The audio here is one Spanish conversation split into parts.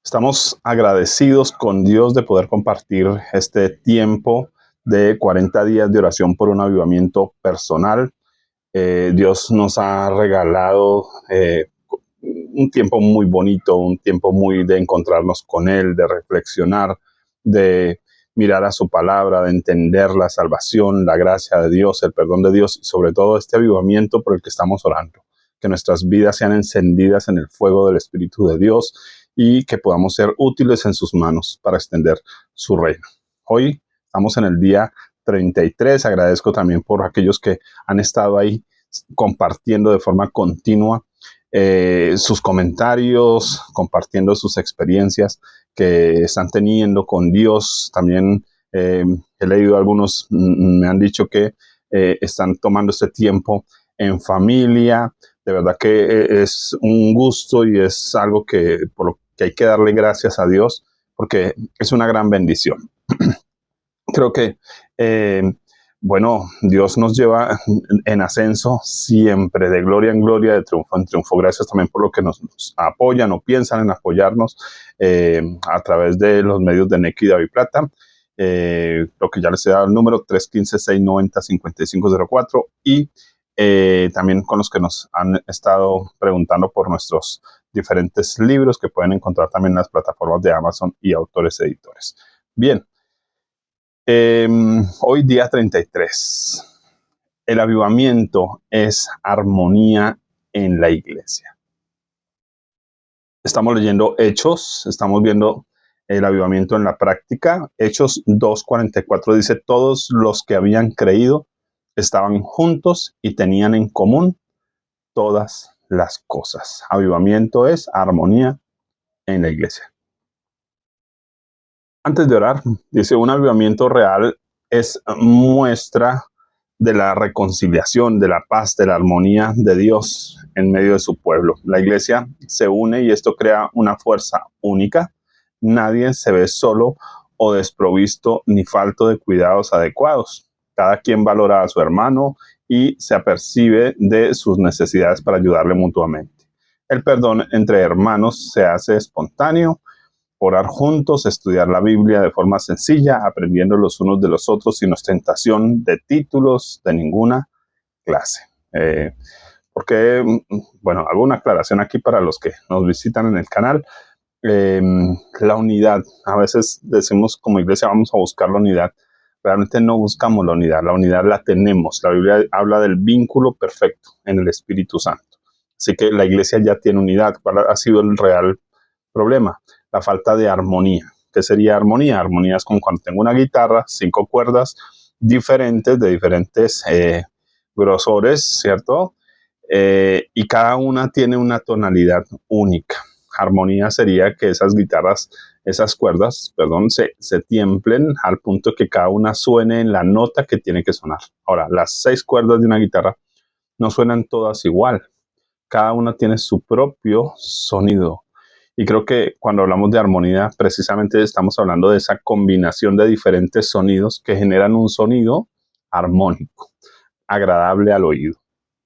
Estamos agradecidos con Dios de poder compartir este tiempo de 40 días de oración por un avivamiento personal. Dios nos ha regalado un tiempo muy bonito, un tiempo muy de encontrarnos con Él, de reflexionar, de mirar a su palabra, de entender la salvación, la gracia de Dios, el perdón de Dios y sobre todo este avivamiento por el que estamos orando. Que nuestras vidas sean encendidas en el fuego del Espíritu de Dios y que podamos ser útiles en sus manos para extender su reino. Hoy estamos en el día 33. Agradezco también por aquellos que han estado ahí compartiendo de forma continua sus comentarios, compartiendo sus experiencias que están teniendo con Dios. También he leído algunos, me han dicho que están tomando este tiempo en familia. De verdad que es un gusto y es algo por lo que hay que darle gracias a Dios, porque es una gran bendición. Creo que, Dios nos lleva en ascenso siempre, de gloria en gloria, de triunfo en triunfo. Gracias también por lo que nos apoyan o piensan en apoyarnos a través de los medios de Nequi, David Plata. Lo que ya les he dado el número 315-690-5504 y también con los que nos han estado preguntando por nuestros diferentes libros que pueden encontrar también en las plataformas de Amazon y Autores Editores. Bien, hoy día 33. El avivamiento es armonía en la iglesia. Estamos leyendo Hechos, estamos viendo el avivamiento en la práctica. Hechos 2:44 dice: todos los que habían creído estaban juntos y tenían en común todas las cosas. Avivamiento es armonía en la iglesia. Antes de orar, dice: un avivamiento real es muestra de la reconciliación, de la paz, de la armonía de Dios en medio de su pueblo. La iglesia se une y esto crea una fuerza única. Nadie se ve solo o desprovisto ni falto de cuidados adecuados. Cada quien valora a su hermano y se apercibe de sus necesidades para ayudarle mutuamente. El perdón entre hermanos se hace espontáneo. Orar juntos, estudiar la Biblia de forma sencilla, aprendiendo los unos de los otros sin ostentación de títulos de ninguna clase. Hago una aclaración aquí para los que nos visitan en el canal. La unidad, a veces decimos como iglesia vamos a buscar la unidad. Realmente no buscamos la unidad la tenemos. La Biblia habla del vínculo perfecto en el Espíritu Santo. Así que la iglesia ya tiene unidad. ¿Cuál ha sido el real problema? La falta de armonía. ¿Qué sería armonía? Armonía es como cuando tengo una guitarra, 5 cuerdas diferentes, de diferentes grosores, ¿cierto? Y cada una tiene una tonalidad única. Armonía sería que esas cuerdas, se tiemplen al punto que cada una suene en la nota que tiene que sonar. Ahora, las 6 cuerdas de una guitarra no suenan todas igual. Cada una tiene su propio sonido. Y creo que cuando hablamos de armonía, precisamente estamos hablando de esa combinación de diferentes sonidos que generan un sonido armónico, agradable al oído.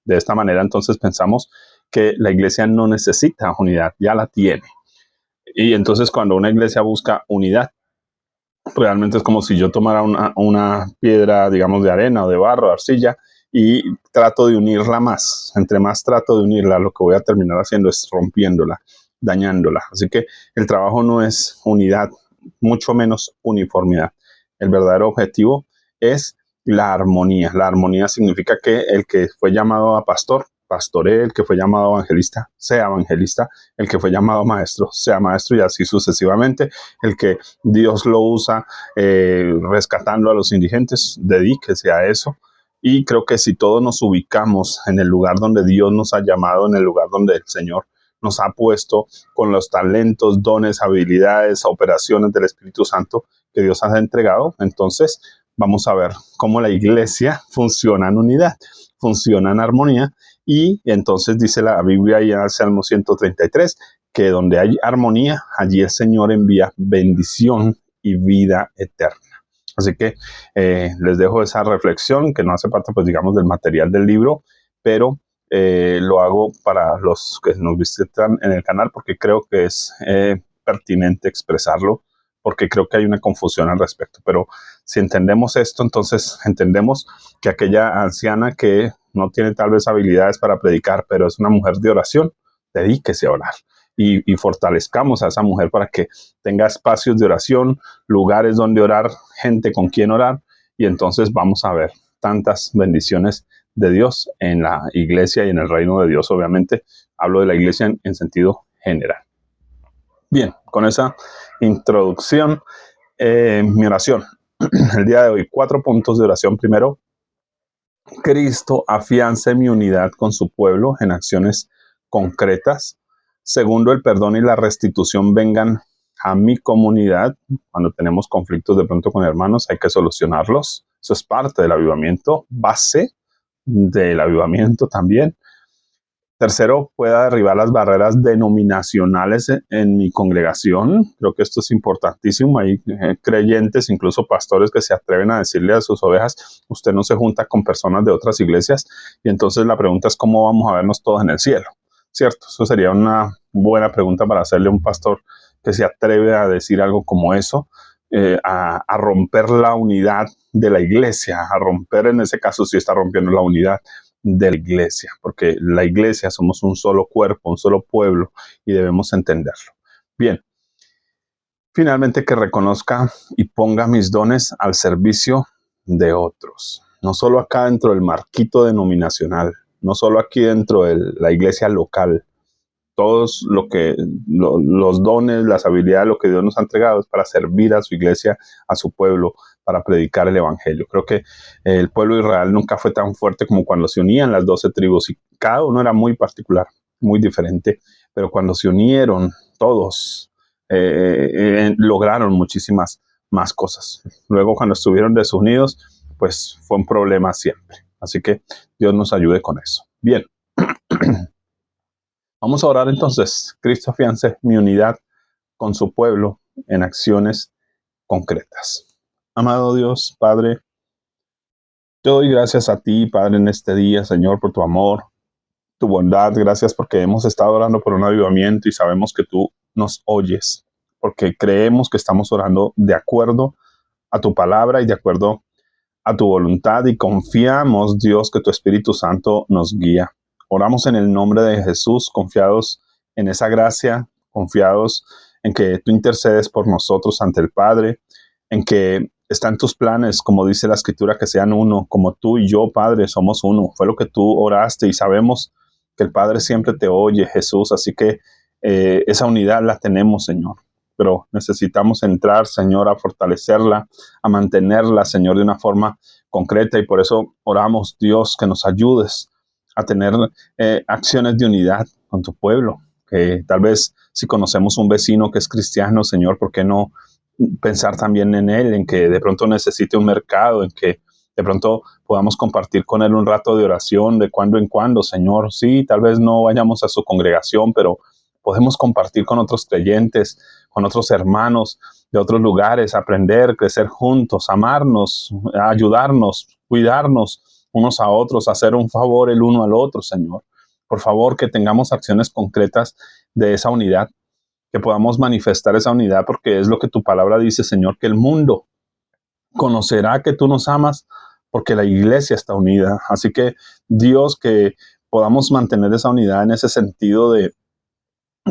De esta manera, entonces, pensamos que la iglesia no necesita unidad, ya la tiene. Y entonces, cuando una iglesia busca unidad, realmente es como si yo tomara una piedra, digamos, de arena o de barro, de arcilla, y trato de unirla más. Entre más trato de unirla, lo que voy a terminar haciendo es rompiéndola, dañándola. Así que el trabajo no es unidad, mucho menos uniformidad. El verdadero objetivo es la armonía. La armonía significa que el que fue llamado a pastor, pastoree; el que fue llamado evangelista, sea evangelista; el que fue llamado maestro, sea maestro, y así sucesivamente. El que Dios lo usa rescatando a los indigentes, dedíquese a eso. Y creo que si todos nos ubicamos en el lugar donde Dios nos ha llamado, en el lugar donde el Señor nos ha puesto, con los talentos, dones, habilidades, operaciones del Espíritu Santo que Dios ha entregado, entonces vamos a ver cómo la iglesia funciona en unidad, funciona en armonía. Y entonces dice la Biblia ya en el Salmo 133, que donde hay armonía, allí el Señor envía bendición y vida eterna. Así que les dejo esa reflexión, que no hace parte, pues, digamos, del material del libro, pero lo hago para los que nos visitan en el canal, porque creo que es pertinente expresarlo, porque creo que hay una confusión al respecto. Pero si entendemos esto, entonces entendemos que aquella anciana que no tiene tal vez habilidades para predicar, pero es una mujer de oración, dedíquese a orar. Y fortalezcamos a esa mujer para que tenga espacios de oración, lugares donde orar, gente con quien orar, y entonces vamos a ver tantas bendiciones de Dios en la iglesia y en el reino de Dios. Obviamente hablo de la iglesia en sentido general. Bien, con esa introducción, mi oración el día de hoy, 4 puntos de oración. Primero, Cristo afiance mi unidad con su pueblo en acciones concretas. Segundo, el perdón y la restitución vengan a mi comunidad. Cuando tenemos conflictos de pronto con hermanos, hay que solucionarlos. Eso es parte del avivamiento, base del avivamiento también. Tercero, pueda derribar las barreras denominacionales en mi congregación. Creo que esto es importantísimo. Hay creyentes, incluso pastores, que se atreven a decirle a sus ovejas: usted no se junta con personas de otras iglesias. Y entonces la pregunta es: ¿cómo vamos a vernos todos en el cielo? ¿Cierto? Eso sería una buena pregunta para hacerle a un pastor que se atreve a decir algo como eso, a romper la unidad de la iglesia, a romper, en ese caso sí está rompiendo la unidad de la iglesia, porque la iglesia somos un solo cuerpo, un solo pueblo, y debemos entenderlo. Bien, finalmente, que reconozca y ponga mis dones al servicio de otros, no solo acá dentro del marquito denominacional, no solo aquí dentro de la iglesia local. Todos los dones, las habilidades, lo que Dios nos ha entregado es para servir a su iglesia, a su pueblo, para predicar el evangelio. Creo que el pueblo de Israel nunca fue tan fuerte como cuando se unían las 12 tribus, y cada uno era muy particular, muy diferente, pero cuando se unieron todos, lograron muchísimas más cosas. Luego, cuando estuvieron desunidos, pues fue un problema siempre. Así que Dios nos ayude con eso. Bien. Vamos a orar entonces. Cristo afiance mi unidad con su pueblo en acciones concretas. Amado Dios, Padre, te doy gracias a ti, Padre, en este día, Señor, por tu amor, tu bondad. Gracias porque hemos estado orando por un avivamiento y sabemos que tú nos oyes, porque creemos que estamos orando de acuerdo a tu palabra y de acuerdo a tu voluntad, y confiamos, Dios, que tu Espíritu Santo nos guía. Oramos en el nombre de Jesús, confiados en esa gracia, confiados en que tú intercedes por nosotros ante el Padre, en que están tus planes, como dice la Escritura, que sean uno, como tú y yo, Padre, somos uno. Fue lo que tú oraste y sabemos que el Padre siempre te oye, Jesús. Así que esa unidad la tenemos, Señor. Pero necesitamos entrar, Señor, a fortalecerla, a mantenerla, Señor, de una forma concreta. Y por eso oramos, Dios, que nos ayudes a tener acciones de unidad con tu pueblo. Que tal vez si conocemos un vecino que es cristiano, Señor, ¿por qué no pensar también en él, en que de pronto necesite un mercado, en que de pronto podamos compartir con él un rato de oración de cuando en cuando, Señor? Sí, tal vez no vayamos a su congregación, pero podemos compartir con otros creyentes, con otros hermanos de otros lugares, aprender, crecer juntos, amarnos, ayudarnos, cuidarnos unos a otros, hacer un favor el uno al otro, Señor. Por favor, que tengamos acciones concretas de esa unidad, que podamos manifestar esa unidad, porque es lo que tu palabra dice, Señor, que el mundo conocerá que tú nos amas porque la iglesia está unida. Así que, Dios, que podamos mantener esa unidad en ese sentido de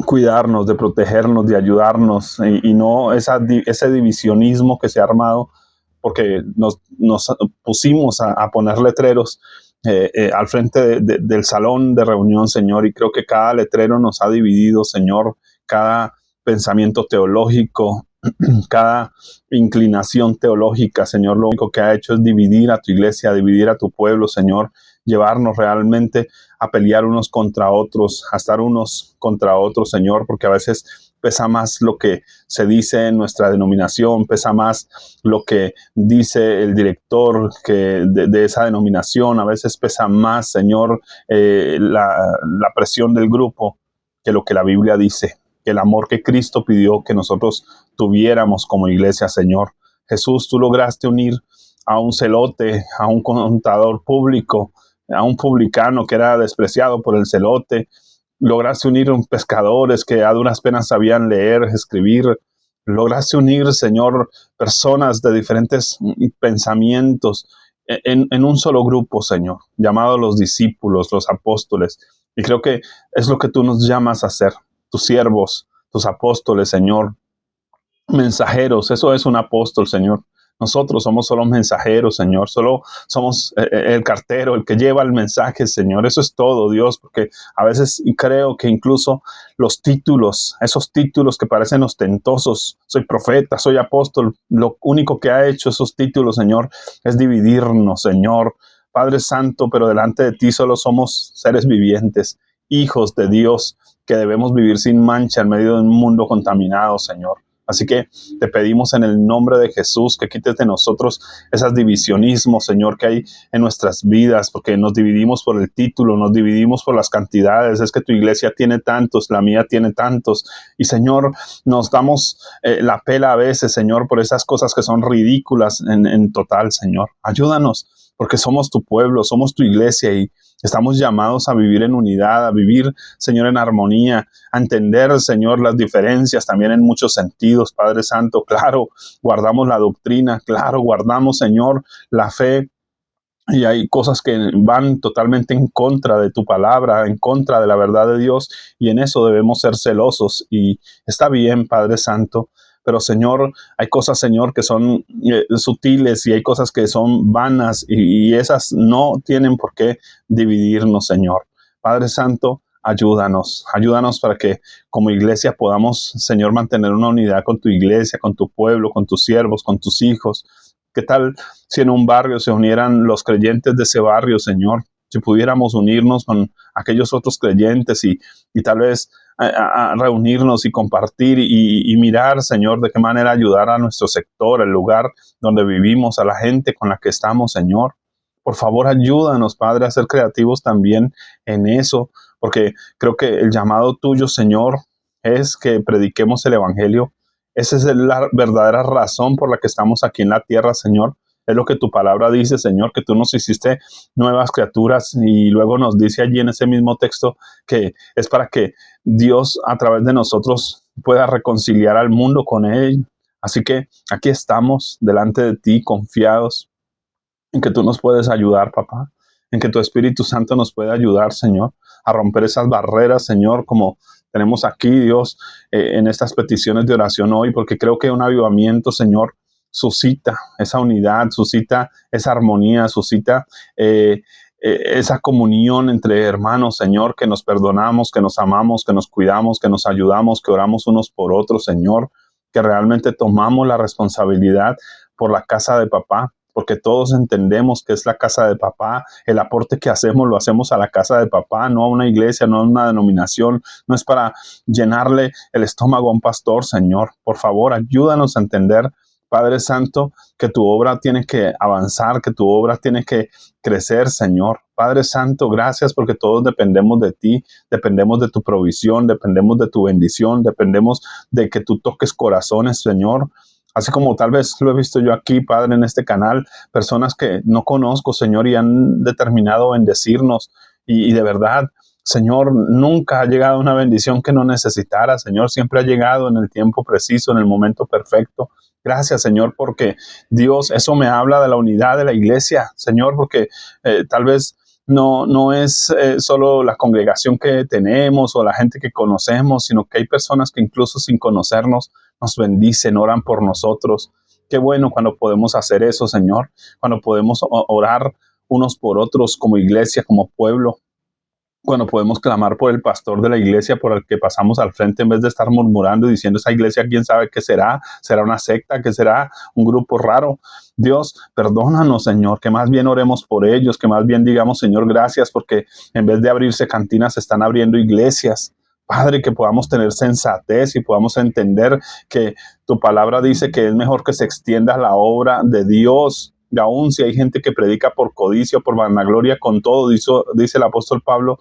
cuidarnos, de protegernos, de ayudarnos, y no ese divisionismo que se ha armado porque nos pusimos a poner letreros al frente del salón de reunión, Señor, y creo que cada letrero nos ha dividido, Señor, cada pensamiento teológico, cada inclinación teológica, Señor, lo único que ha hecho es dividir a tu iglesia, dividir a tu pueblo, Señor, llevarnos realmente a pelear unos contra otros, a estar unos contra otros, Señor, porque a veces pesa más lo que se dice en nuestra denominación, pesa más lo que dice el director de esa denominación, a veces pesa más, Señor, la presión del grupo que lo que la Biblia dice, que el amor que Cristo pidió que nosotros tuviéramos como iglesia, Señor. Jesús, tú lograste unir a un celote, a un contador público, a un publicano que era despreciado por el celote, lograste unir pescadores que a duras penas sabían leer, escribir. Lograste unir, Señor, personas de diferentes pensamientos en un solo grupo, Señor, llamado los discípulos, los apóstoles. Y creo que es lo que tú nos llamas a hacer, tus siervos, tus apóstoles, Señor, mensajeros. Eso es un apóstol, Señor. Nosotros somos solo mensajeros, Señor. Solo somos el cartero, el que lleva el mensaje, Señor. Eso es todo, Dios, porque a veces creo que incluso los títulos, esos títulos que parecen ostentosos, soy profeta, soy apóstol, lo único que ha hecho esos títulos, Señor, es dividirnos, Señor. Padre Santo, pero delante de ti solo somos seres vivientes, hijos de Dios, que debemos vivir sin mancha en medio de un mundo contaminado, Señor. Así que te pedimos en el nombre de Jesús que quites de nosotros esos divisionismos, Señor, que hay en nuestras vidas, porque nos dividimos por el título, nos dividimos por las cantidades. Es que tu iglesia tiene tantos, la mía tiene tantos. Y, Señor, nos damos la pela a veces, Señor, por esas cosas que son ridículas en total, Señor. Ayúdanos, porque somos tu pueblo, somos tu iglesia y estamos llamados a vivir en unidad, a vivir, Señor, en armonía, a entender, Señor, las diferencias también en muchos sentidos, Padre Santo. Claro, guardamos la doctrina, claro, guardamos, Señor, la fe. Y hay cosas que van totalmente en contra de tu palabra, en contra de la verdad de Dios, y en eso debemos ser celosos. Y está bien, Padre Santo, pero, Señor, hay cosas, Señor, que son sutiles y hay cosas que son vanas y esas no tienen por qué dividirnos, Señor. Padre Santo, ayúdanos para que como iglesia podamos, Señor, mantener una unidad con tu iglesia, con tu pueblo, con tus siervos, con tus hijos. ¿Qué tal si en un barrio se unieran los creyentes de ese barrio, Señor? Si pudiéramos unirnos con aquellos otros creyentes y tal vez a reunirnos y compartir y mirar, Señor, de qué manera ayudar a nuestro sector, el lugar donde vivimos, a la gente con la que estamos, Señor. Por favor, ayúdanos, Padre, a ser creativos también en eso, porque creo que el llamado tuyo, Señor, es que prediquemos el evangelio. Esa es la verdadera razón por la que estamos aquí en la tierra, Señor. Es lo que tu palabra dice, Señor, que tú nos hiciste nuevas criaturas y luego nos dice allí en ese mismo texto que es para que Dios a través de nosotros pueda reconciliar al mundo con Él. Así que aquí estamos delante de ti confiados en que tú nos puedes ayudar, papá, en que tu Espíritu Santo nos puede ayudar, Señor, a romper esas barreras, Señor, como tenemos aquí, Dios, en estas peticiones de oración hoy, porque creo que un avivamiento, Señor, suscita esa unidad, suscita esa armonía, suscita esa comunión entre hermanos, Señor, que nos perdonamos, que nos amamos, que nos cuidamos, que nos ayudamos, que oramos unos por otros, Señor, que realmente tomamos la responsabilidad por la casa de papá, porque todos entendemos que es la casa de papá. El aporte que hacemos lo hacemos a la casa de papá, no a una iglesia, no a una denominación, no es para llenarle el estómago a un pastor, Señor. Por favor, ayúdanos a entender, Padre Santo, que tu obra tiene que avanzar, que tu obra tiene que crecer, Señor. Padre Santo, gracias porque todos dependemos de ti, dependemos de tu provisión, dependemos de tu bendición, dependemos de que tú toques corazones, Señor. Así como tal vez lo he visto yo aquí, Padre, en este canal, personas que no conozco, Señor, y han determinado bendecirnos. Y de verdad, Señor, nunca ha llegado una bendición que no necesitara, Señor. Siempre ha llegado en el tiempo preciso, en el momento perfecto. Gracias, Señor, porque Dios, eso me habla de la unidad de la iglesia, Señor, porque tal vez no es solo la congregación que tenemos o la gente que conocemos, sino que hay personas que incluso sin conocernos nos bendicen, oran por nosotros. Qué bueno cuando podemos hacer eso, Señor, cuando podemos orar unos por otros como iglesia, como pueblo, cuando podemos clamar por el pastor de la iglesia por el que pasamos al frente en vez de estar murmurando y diciendo esa iglesia, quién sabe qué será, será una secta, qué será, un grupo raro. Dios, perdónanos, Señor, que más bien oremos por ellos, que más bien digamos, Señor, gracias porque en vez de abrirse cantinas se están abriendo iglesias. Padre, que podamos tener sensatez y podamos entender que tu palabra dice que es mejor que se extienda la obra de Dios. Y aún si hay gente que predica por codicia, por vanagloria, con todo, dice el apóstol Pablo,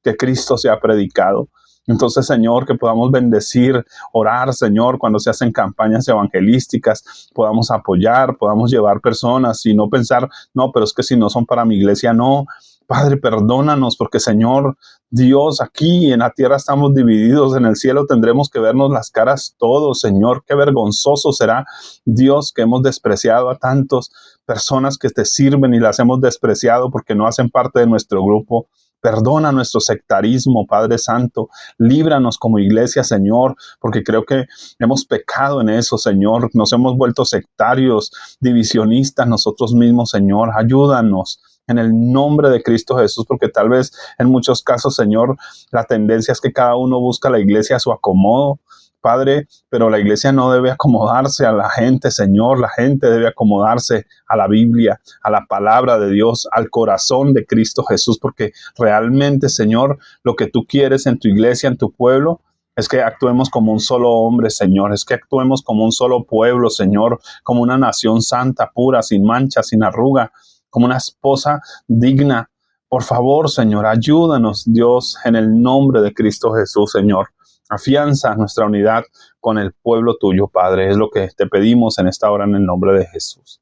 que Cristo sea predicado. Entonces, Señor, que podamos bendecir, orar, Señor, cuando se hacen campañas evangelísticas, podamos apoyar, podamos llevar personas y no pensar, no, pero es que si no son para mi iglesia, no. Padre, perdónanos porque, Señor, Dios, aquí en la tierra estamos divididos, en el cielo tendremos que vernos las caras todos, Señor. Qué vergonzoso será, Dios, que hemos despreciado a tantas personas que te sirven y las hemos despreciado porque no hacen parte de nuestro grupo. Perdona nuestro sectarismo, Padre Santo. Líbranos como iglesia, Señor, porque creo que hemos pecado en eso, Señor. Nos hemos vuelto sectarios, divisionistas nosotros mismos, Señor. Ayúdanos en el nombre de Cristo Jesús, porque tal vez en muchos casos, Señor, la tendencia es que cada uno busca la iglesia a su acomodo, Padre, pero la iglesia no debe acomodarse a la gente, Señor. La gente debe acomodarse a la Biblia, a la palabra de Dios, al corazón de Cristo Jesús, porque realmente, Señor, lo que tú quieres en tu iglesia, en tu pueblo, es que actuemos como un solo hombre, Señor. Es que actuemos como un solo pueblo, Señor, como una nación santa, pura, sin mancha, sin arruga, como una esposa digna. Por favor, Señor, ayúdanos, Dios, en el nombre de Cristo Jesús, Señor. Afianza nuestra unidad con el pueblo tuyo, Padre. Es lo que te pedimos en esta hora en el nombre de Jesús.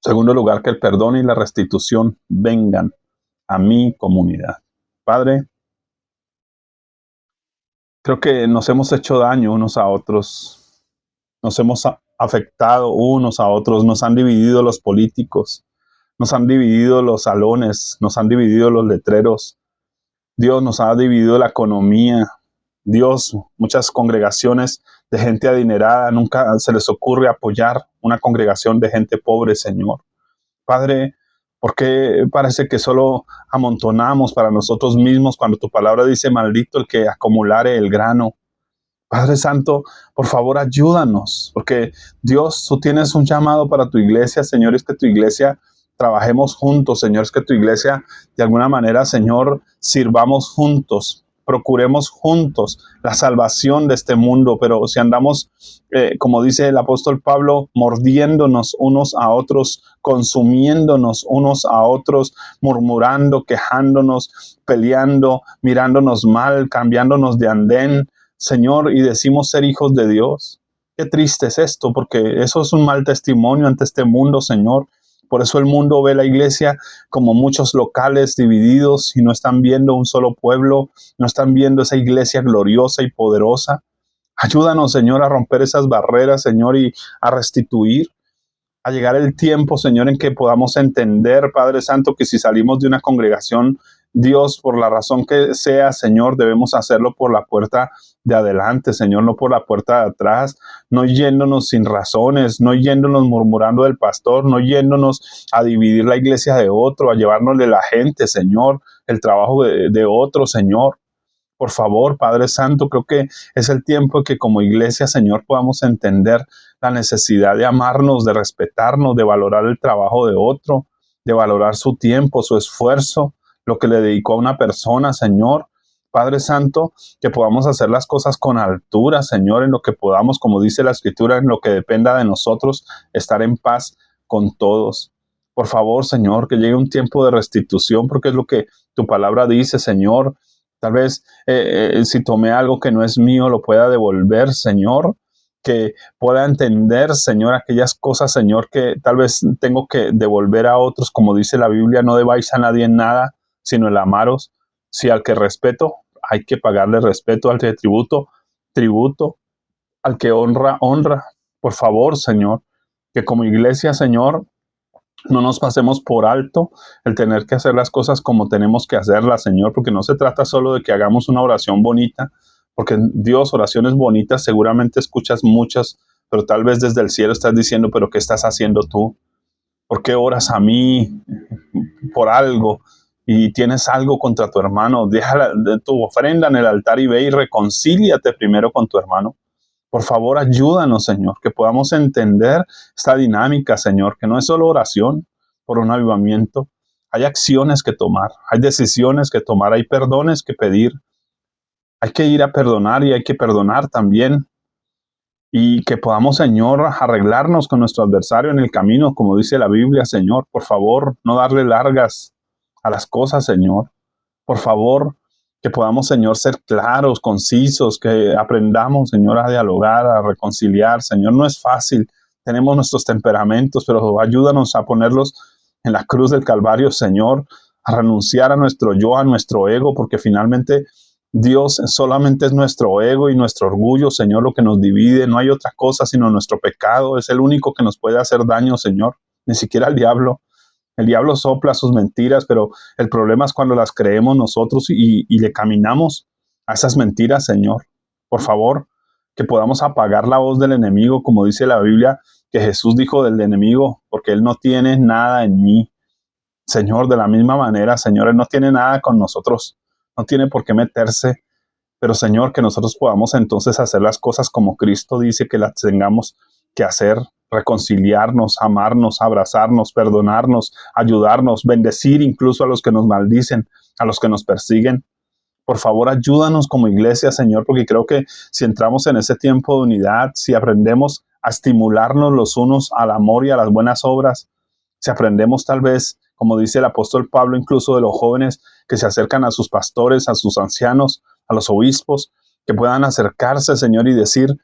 Segundo lugar, que el perdón y la restitución vengan a mi comunidad. Padre, creo que nos hemos hecho daño unos a otros. Nos hemos afectado unos a otros. Nos han dividido los políticos. Nos han dividido los salones. Nos han dividido los letreros. Dios, nos ha dividido la economía. Dios, muchas congregaciones de gente adinerada, nunca se les ocurre apoyar una congregación de gente pobre, Señor. Padre, ¿por qué parece que solo amontonamos para nosotros mismos cuando tu palabra dice, maldito el que acumulare el grano? Padre Santo, por favor, ayúdanos, porque Dios, tú tienes un llamado para tu iglesia, Señor, es que tu iglesia trabajemos juntos, Señor, es que tu iglesia, de alguna manera, Señor, sirvamos juntos, procuremos juntos la salvación de este mundo, pero si andamos, como dice el apóstol Pablo, mordiéndonos unos a otros, consumiéndonos unos a otros, murmurando, quejándonos, peleando, mirándonos mal, cambiándonos de andén, Señor, y decimos ser hijos de Dios. Qué triste es esto, porque eso es un mal testimonio ante este mundo, Señor. Por eso el mundo ve la iglesia como muchos locales divididos y no están viendo un solo pueblo, no están viendo esa iglesia gloriosa y poderosa. Ayúdanos, Señor, a romper esas barreras, Señor, y a restituir, a llegar el tiempo, Señor, en que podamos entender, Padre Santo, que si salimos de una congregación, Dios, por la razón que sea, Señor, debemos hacerlo por la puerta de adelante, Señor, no por la puerta de atrás, no yéndonos sin razones, no yéndonos murmurando del pastor, no yéndonos a dividir la iglesia de otro, a llevárnosle la gente, Señor, el trabajo de otro, Señor. Por favor, Padre Santo, creo que es el tiempo que como iglesia, Señor, podamos entender la necesidad de amarnos, de respetarnos, de valorar el trabajo de otro, de valorar su tiempo, su esfuerzo, lo que le dedicó a una persona, Señor. Padre Santo, que podamos hacer las cosas con altura, Señor, en lo que podamos, como dice la Escritura, en lo que dependa de nosotros, estar en paz con todos. Por favor, Señor, que llegue un tiempo de restitución, porque es lo que tu palabra dice, Señor. Tal vez si tomé algo que no es mío, lo pueda devolver, Señor. Que pueda entender, Señor, aquellas cosas, Señor, que tal vez tengo que devolver a otros. Como dice la Biblia, no debáis a nadie en nada, sino el amaros. Si al que respeto, hay que pagarle respeto. Al que tributo, tributo. Al que honra, honra. Por favor, Señor, que como iglesia, Señor, no nos pasemos por alto el tener que hacer las cosas como tenemos que hacerlas, Señor, porque no se trata solo de que hagamos una oración bonita, porque Dios, oraciones bonitas, seguramente escuchas muchas, pero tal vez desde el cielo estás diciendo, pero ¿qué estás haciendo tú? ¿Por qué oras a mí por algo? Y tienes algo contra tu hermano, deja tu ofrenda en el altar y ve y reconcíliate primero con tu hermano. Por favor, ayúdanos, Señor, que podamos entender esta dinámica, Señor, que no es solo oración por un avivamiento. Hay acciones que tomar, hay decisiones que tomar, hay perdones que pedir. Hay que ir a perdonar y hay que perdonar también. Y que podamos, Señor, arreglarnos con nuestro adversario en el camino, como dice la Biblia, Señor. Por favor, no darle largas a las cosas, Señor. Por favor, que podamos, Señor, ser claros, concisos, que aprendamos, Señor, a dialogar, a reconciliar. Señor, no es fácil. Tenemos nuestros temperamentos, pero ayúdanos a ponerlos en la cruz del Calvario, Señor, a renunciar a nuestro yo, a nuestro ego, porque finalmente Dios solamente es nuestro ego y nuestro orgullo, Señor, lo que nos divide. No hay otra cosa sino nuestro pecado. Es el único que nos puede hacer daño, Señor. Ni siquiera el diablo. El diablo sopla sus mentiras, pero el problema es cuando las creemos nosotros y le caminamos a esas mentiras, Señor. Por favor, que podamos apagar la voz del enemigo, como dice la Biblia, que Jesús dijo del enemigo, porque él no tiene nada en mí. Señor, de la misma manera, Señor, él no tiene nada con nosotros. No tiene por qué meterse. Pero, Señor, que nosotros podamos entonces hacer las cosas como Cristo dice que las tengamos que hacer, reconciliarnos, amarnos, abrazarnos, perdonarnos, ayudarnos, bendecir incluso a los que nos maldicen, a los que nos persiguen. Por favor, ayúdanos como iglesia, Señor, porque creo que si entramos en ese tiempo de unidad, si aprendemos a estimularnos los unos al amor y a las buenas obras, si aprendemos tal vez, como dice el apóstol Pablo, incluso de los jóvenes que se acercan a sus pastores, a sus ancianos, a los obispos, que puedan acercarse, Señor, y decir,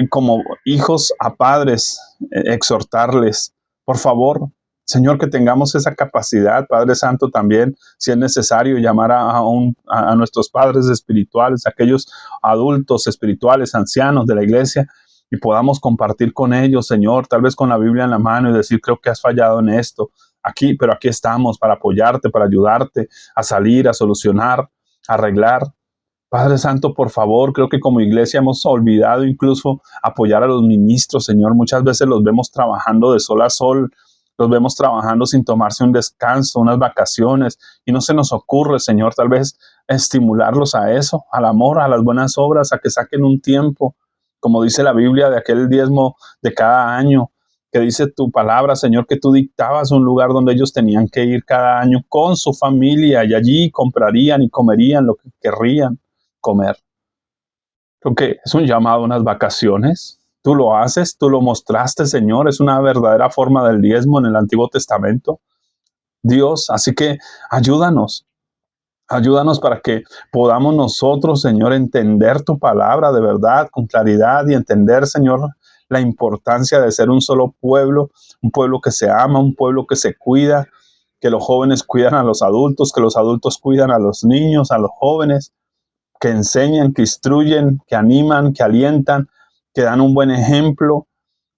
como hijos a padres, exhortarles, por favor, Señor, que tengamos esa capacidad, Padre Santo, también, si es necesario, llamar a nuestros padres espirituales, aquellos adultos espirituales, ancianos de la iglesia, y podamos compartir con ellos, Señor, tal vez con la Biblia en la mano y decir, creo que has fallado en esto, aquí, pero aquí estamos para apoyarte, para ayudarte a salir, a solucionar, a arreglar. Padre Santo, por favor, creo que como iglesia hemos olvidado incluso apoyar a los ministros, Señor. Muchas veces los vemos trabajando de sol a sol, los vemos trabajando sin tomarse un descanso, unas vacaciones, y no se nos ocurre, Señor, tal vez estimularlos a eso, al amor, a las buenas obras, a que saquen un tiempo, como dice la Biblia, de aquel diezmo de cada año, que dice tu palabra, Señor, que tú dictabas un lugar donde ellos tenían que ir cada año con su familia, y allí comprarían y comerían lo que querrían comer. Creo que es un llamado a unas vacaciones. Tú lo haces, tú lo mostraste, Señor. Es una verdadera forma del diezmo en el Antiguo Testamento. Dios, así que ayúdanos. Ayúdanos para que podamos nosotros, Señor, entender tu palabra de verdad, con claridad, y entender, Señor, la importancia de ser un solo pueblo, un pueblo que se ama, un pueblo que se cuida, que los jóvenes cuidan a los adultos, que los adultos cuidan a los niños, a los jóvenes, que enseñan, que instruyen, que animan, que alientan, que dan un buen ejemplo.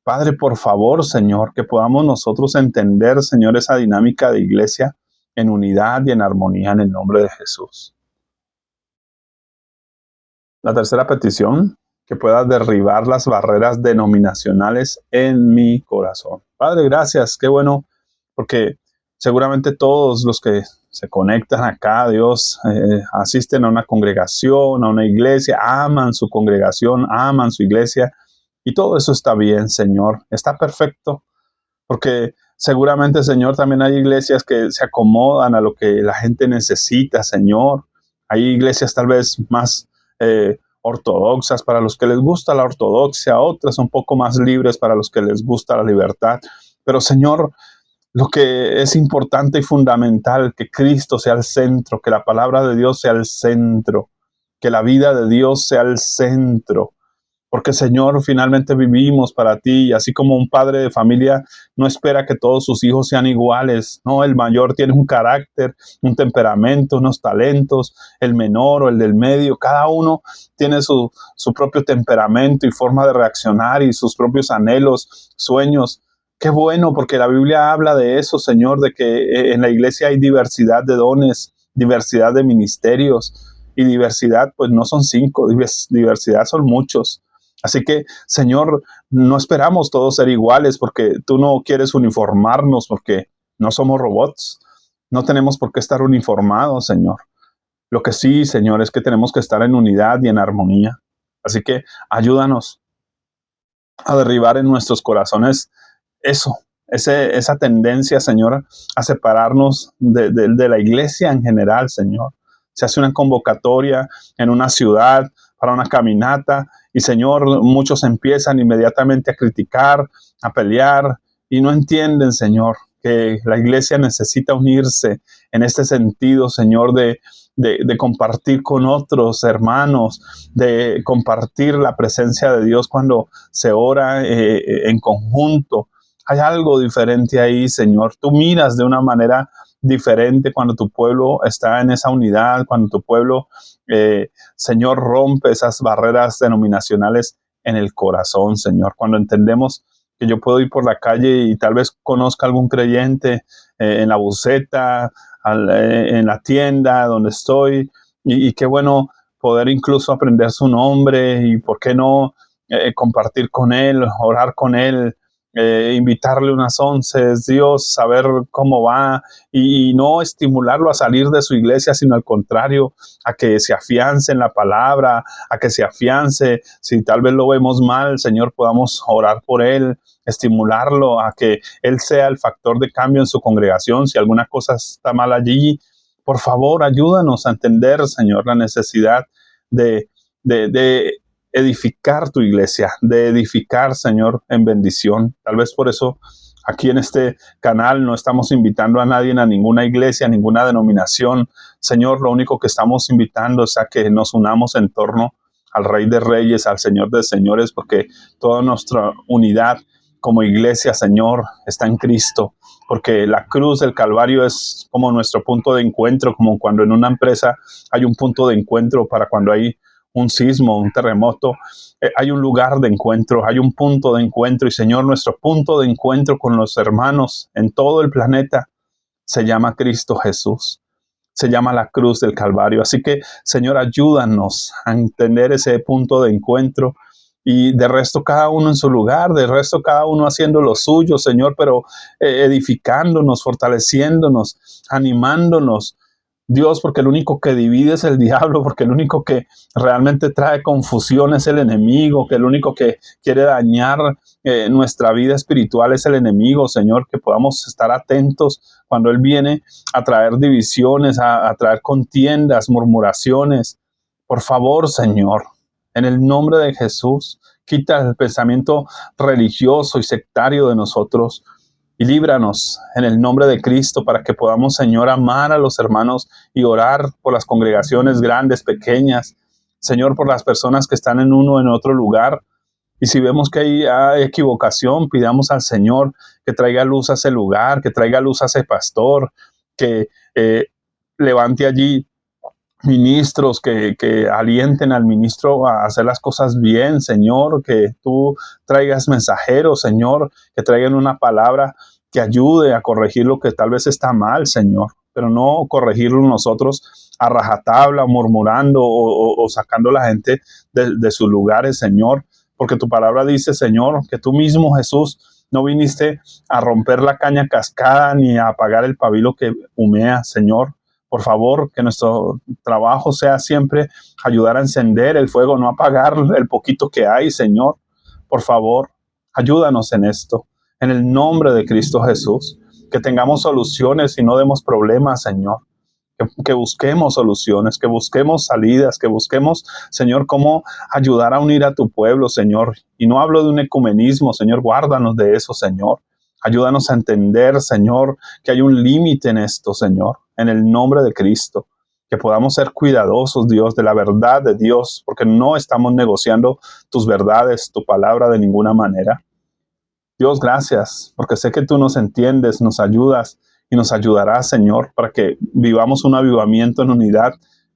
Padre, por favor, Señor, que podamos nosotros entender, Señor, esa dinámica de iglesia en unidad y en armonía en el nombre de Jesús. La tercera petición, que pueda derribar las barreras denominacionales en mi corazón. Padre, gracias, qué bueno, porque seguramente todos los que se conectan acá, Dios, asisten a una congregación, a una iglesia, aman su congregación, aman su iglesia, y todo eso está bien, Señor, está perfecto, porque seguramente, Señor, también hay iglesias que se acomodan a lo que la gente necesita, Señor. Hay iglesias tal vez más ortodoxas para los que les gusta la ortodoxia, otras un poco más libres para los que les gusta la libertad. Pero, Señor, lo que es importante y fundamental, que Cristo sea el centro, que la palabra de Dios sea el centro, que la vida de Dios sea el centro. Porque, Señor, finalmente vivimos para ti, y así como un padre de familia no espera que todos sus hijos sean iguales, no, el mayor tiene un carácter, un temperamento, unos talentos, el menor o el del medio, cada uno tiene su propio temperamento y forma de reaccionar y sus propios anhelos, sueños. Qué bueno, porque la Biblia habla de eso, Señor, de que en la iglesia hay diversidad de dones, diversidad de ministerios, y diversidad, pues no son 5, diversidad son muchos. Así que, Señor, no esperamos todos ser iguales, porque tú no quieres uniformarnos, porque no somos robots. No tenemos por qué estar uniformados, Señor. Lo que sí, Señor, es que tenemos que estar en unidad y en armonía. Así que ayúdanos a derribar en nuestros corazones esa tendencia, Señor, a separarnos de la iglesia en general, Señor. Se hace una convocatoria en una ciudad para una caminata y, Señor, muchos empiezan inmediatamente a criticar, a pelear, y no entienden, Señor, que la iglesia necesita unirse en este sentido, Señor, de compartir con otros hermanos, de compartir la presencia de Dios cuando se ora en conjunto. Hay algo diferente ahí, Señor. Tú miras de una manera diferente cuando tu pueblo está en esa unidad, cuando tu pueblo, Señor, rompe esas barreras denominacionales en el corazón, Señor. Cuando entendemos que yo puedo ir por la calle y tal vez conozca algún creyente en la buseta, en la tienda donde estoy, y qué bueno poder incluso aprender su nombre y por qué no compartir con él, orar con él, invitarle unas onces, Dios, saber cómo va y no estimularlo a salir de su iglesia, sino al contrario, a que se afiance en la palabra, a que se afiance, si tal vez lo vemos mal, Señor, podamos orar por él, estimularlo a que él sea el factor de cambio en su congregación, si alguna cosa está mal allí, por favor, ayúdanos a entender, Señor, la necesidad de edificar tu iglesia, de edificar, Señor, en bendición. Tal vez por eso aquí en este canal no estamos invitando a nadie, a ninguna iglesia, a ninguna denominación. Señor, lo único que estamos invitando es a que nos unamos en torno al Rey de Reyes, al Señor de Señores, porque toda nuestra unidad como iglesia, Señor, está en Cristo, porque la cruz del Calvario es como nuestro punto de encuentro, como cuando en una empresa hay un punto de encuentro para cuando hay un sismo, un terremoto, hay un lugar de encuentro, hay un punto de encuentro, y Señor, nuestro punto de encuentro con los hermanos en todo el planeta se llama Cristo Jesús, se llama la cruz del Calvario. Así que, Señor, ayúdanos a entender ese punto de encuentro, y de resto cada uno en su lugar, de resto cada uno haciendo lo suyo, Señor, pero edificándonos, fortaleciéndonos, animándonos, Dios, porque el único que divide es el diablo, porque el único que realmente trae confusión es el enemigo, que el único que quiere dañar nuestra vida espiritual es el enemigo, Señor, que podamos estar atentos cuando Él viene a traer divisiones, a traer contiendas, murmuraciones. Por favor, Señor, en el nombre de Jesús, quita el pensamiento religioso y sectario de nosotros y líbranos en el nombre de Cristo para que podamos, Señor, amar a los hermanos y orar por las congregaciones grandes, pequeñas. Señor, por las personas que están en uno o en otro lugar. Y si vemos que hay equivocación, pidamos al Señor que traiga luz a ese lugar, que traiga luz a ese pastor, que levante allí ministros que alienten al ministro a hacer las cosas bien, Señor, que tú traigas mensajeros, Señor, que traigan una palabra que ayude a corregir lo que tal vez está mal, Señor, pero no corregirlo nosotros a rajatabla, murmurando o sacando a la gente de sus lugares, Señor, porque tu palabra dice, Señor, que tú mismo, Jesús, no viniste a romper la caña cascada ni a apagar el pabilo que humea, Señor. Por favor, que nuestro trabajo sea siempre ayudar a encender el fuego, no apagar el poquito que hay, Señor. Por favor, ayúdanos en esto. En el nombre de Cristo Jesús, que tengamos soluciones y no demos problemas, Señor. Que busquemos soluciones, que busquemos salidas, que busquemos, Señor, cómo ayudar a unir a tu pueblo, Señor. Y no hablo de un ecumenismo, Señor, guárdanos de eso, Señor. Ayúdanos a entender, Señor, que hay un límite en esto, Señor, en el nombre de Cristo. Que podamos ser cuidadosos, Dios, de la verdad de Dios, porque no estamos negociando tus verdades, tu palabra de ninguna manera. Dios, gracias, porque sé que tú nos entiendes, nos ayudas y nos ayudarás, Señor, para que vivamos un avivamiento en unidad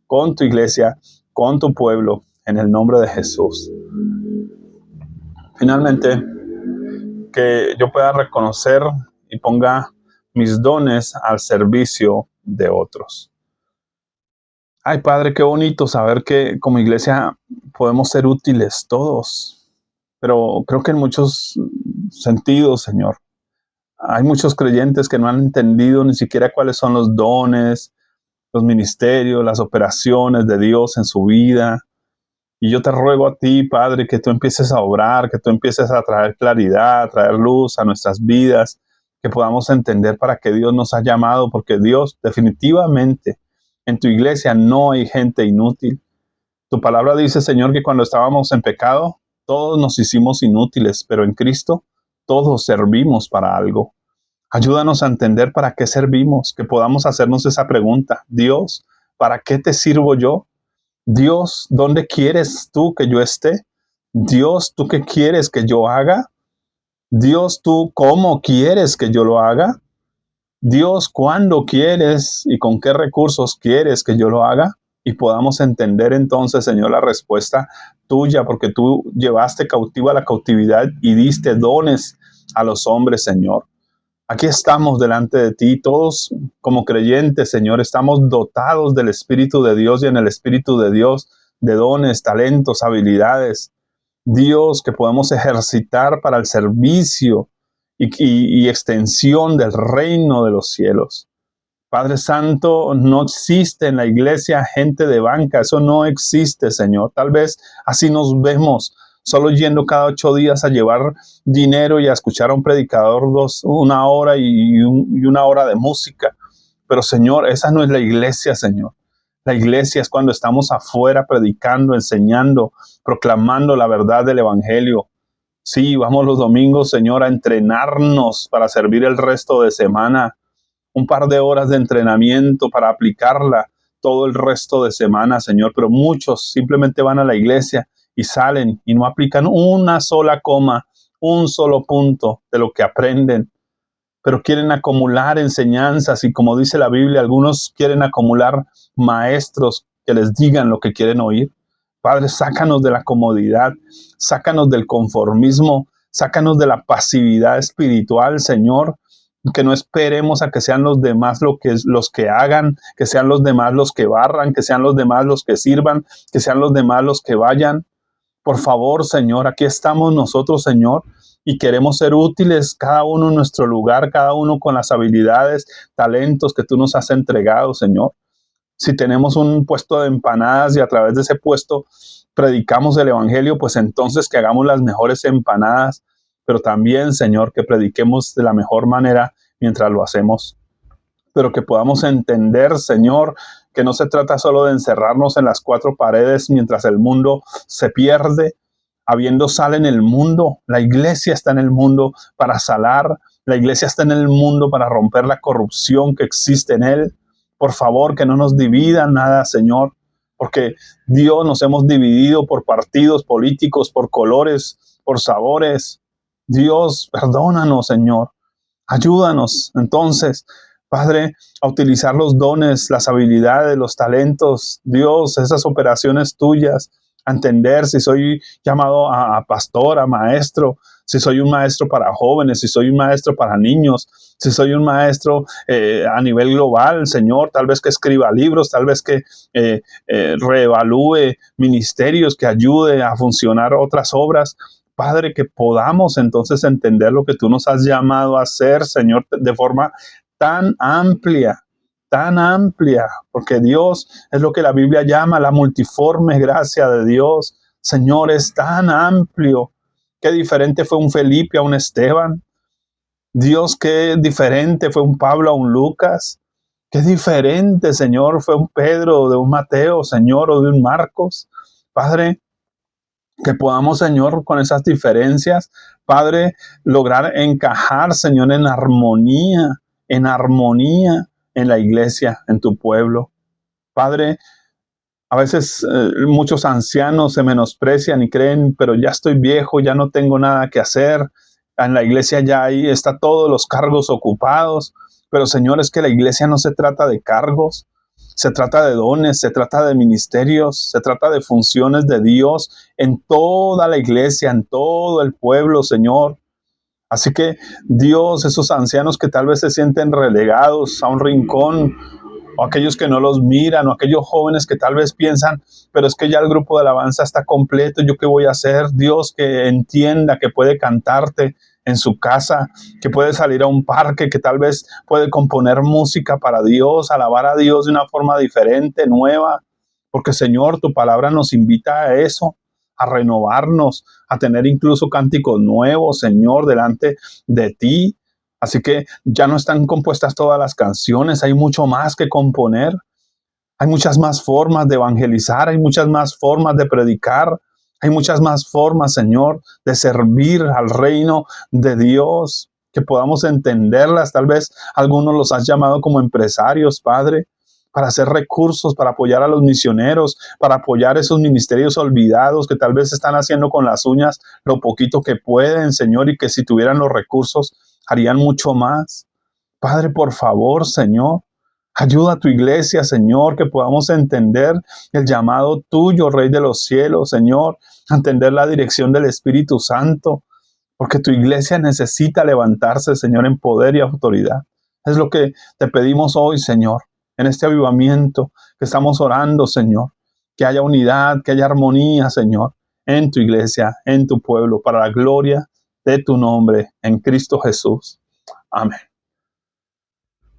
con tu iglesia, con tu pueblo, en el nombre de Jesús. Finalmente, que yo pueda reconocer y ponga mis dones al servicio de otros. Ay, Padre, qué bonito saber que como iglesia podemos ser útiles todos, pero creo que en muchos sentidos, Señor, hay muchos creyentes que no han entendido ni siquiera cuáles son los dones, los ministerios, las operaciones de Dios en su vida. Y yo te ruego a ti, Padre, que tú empieces a obrar, que tú empieces a traer claridad, a traer luz a nuestras vidas, que podamos entender para qué Dios nos ha llamado, porque Dios, definitivamente, en tu iglesia no hay gente inútil. Tu palabra dice, Señor, que cuando estábamos en pecado, todos nos hicimos inútiles, pero en Cristo todos servimos para algo. Ayúdanos a entender para qué servimos, que podamos hacernos esa pregunta. Dios, ¿para qué te sirvo yo? Dios, ¿dónde quieres tú que yo esté? Dios, ¿tú qué quieres que yo haga? Dios, ¿tú cómo quieres que yo lo haga? Dios, ¿cuándo quieres y con qué recursos quieres que yo lo haga? Y podamos entender entonces, Señor, la respuesta tuya, porque tú llevaste cautiva la cautividad y diste dones a los hombres, Señor. Aquí estamos delante de ti, todos como creyentes, Señor, estamos dotados del Espíritu de Dios y en el Espíritu de Dios de dones, talentos, habilidades. Dios, que podemos ejercitar para el servicio y extensión del reino de los cielos. Padre Santo, no existe en la iglesia gente de banca, eso no existe, Señor. Tal vez así nos vemos, solo yendo cada 8 días a llevar dinero y a escuchar a un predicador una hora y una hora de música. Pero Señor, esa no es la iglesia, Señor. La iglesia es cuando estamos afuera predicando, enseñando, proclamando la verdad del Evangelio. Sí, vamos los domingos, Señor, a entrenarnos para servir el resto de semana. Un par de horas de entrenamiento para aplicarla todo el resto de semana, Señor. Pero muchos simplemente van a la iglesia y salen y no aplican una sola coma, un solo punto de lo que aprenden. Pero quieren acumular enseñanzas y, como dice la Biblia, algunos quieren acumular maestros que les digan lo que quieren oír. Padre, sácanos de la comodidad, sácanos del conformismo, sácanos de la pasividad espiritual, Señor. Que no esperemos a que sean los demás los que hagan, que sean los demás los que barran, que sean los demás los que sirvan, que sean los demás los que vayan. Por favor, Señor, aquí estamos nosotros, Señor, y queremos ser útiles, cada uno en nuestro lugar, cada uno con las habilidades, talentos que tú nos has entregado, Señor. Si tenemos un puesto de empanadas y a través de ese puesto predicamos el Evangelio, pues entonces que hagamos las mejores empanadas, pero también, Señor, que prediquemos de la mejor manera mientras lo hacemos. Pero que podamos entender, Señor, que no se trata solo de encerrarnos en las cuatro paredes mientras el mundo se pierde. Habiendo sal en el mundo, la iglesia está en el mundo para salar, la iglesia está en el mundo para romper la corrupción que existe en él. Por favor, que no nos divida nada, Señor, porque Dios nos hemos dividido por partidos políticos, por colores, por sabores. Dios, perdónanos, Señor. Ayúdanos, entonces, Padre, a utilizar los dones, las habilidades, los talentos, Dios, esas operaciones tuyas, a entender si soy llamado a pastor, a maestro, si soy un maestro para jóvenes, si soy un maestro para niños, si soy un maestro a nivel global, Señor, tal vez que escriba libros, tal vez que reevalúe ministerios, que ayude a funcionar otras obras. Padre, que podamos entonces entender lo que tú nos has llamado a hacer, Señor, de forma tan amplia, porque Dios es lo que la Biblia llama la multiforme gracia de Dios. Señor, es tan amplio. Qué diferente fue un Felipe a un Esteban. Dios, qué diferente fue un Pablo a un Lucas. Qué diferente, Señor, fue un Pedro de un Mateo, Señor, o de un Marcos. Padre, que podamos, Señor, con esas diferencias, Padre, lograr encajar, Señor, en armonía en la iglesia, en tu pueblo. Padre, a veces muchos ancianos se menosprecian y creen, pero ya estoy viejo, ya no tengo nada que hacer. En la iglesia ya ahí está todos los cargos ocupados. Pero, Señor, es que la iglesia no se trata de cargos. Se trata de dones, se trata de ministerios, se trata de funciones de Dios en toda la iglesia, en todo el pueblo, Señor. Así que Dios, esos ancianos que tal vez se sienten relegados a un rincón, o aquellos que no los miran, o aquellos jóvenes que tal vez piensan, pero es que ya el grupo de alabanza está completo, ¿yo qué voy a hacer? Dios, que entienda que puede cantarte en su casa, que puede salir a un parque, que tal vez puede componer música para Dios, alabar a Dios de una forma diferente, nueva, porque Señor, tu palabra nos invita a eso, a renovarnos, a tener incluso cánticos nuevos, Señor, delante de ti. Así que ya no están compuestas todas las canciones, hay mucho más que componer, hay muchas más formas de evangelizar, hay muchas más formas de predicar, hay muchas más formas, Señor, de servir al reino de Dios, que podamos entenderlas. Tal vez algunos los has llamado como empresarios, Padre, para hacer recursos, para apoyar a los misioneros, para apoyar esos ministerios olvidados que tal vez están haciendo con las uñas lo poquito que pueden, Señor, y que si tuvieran los recursos harían mucho más. Padre, por favor, Señor, ayuda a tu iglesia, Señor, que podamos entender el llamado tuyo, Rey de los cielos, Señor, entender la dirección del Espíritu Santo, porque tu iglesia necesita levantarse, Señor, en poder y autoridad. Es lo que te pedimos hoy, Señor, en este avivamiento que estamos orando, Señor, que haya unidad, que haya armonía, Señor, en tu iglesia, en tu pueblo, para la gloria de tu nombre, en Cristo Jesús. Amén.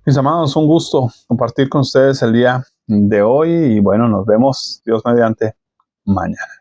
Mis amados, un gusto compartir con ustedes el día de hoy y bueno, nos vemos, Dios mediante, mañana.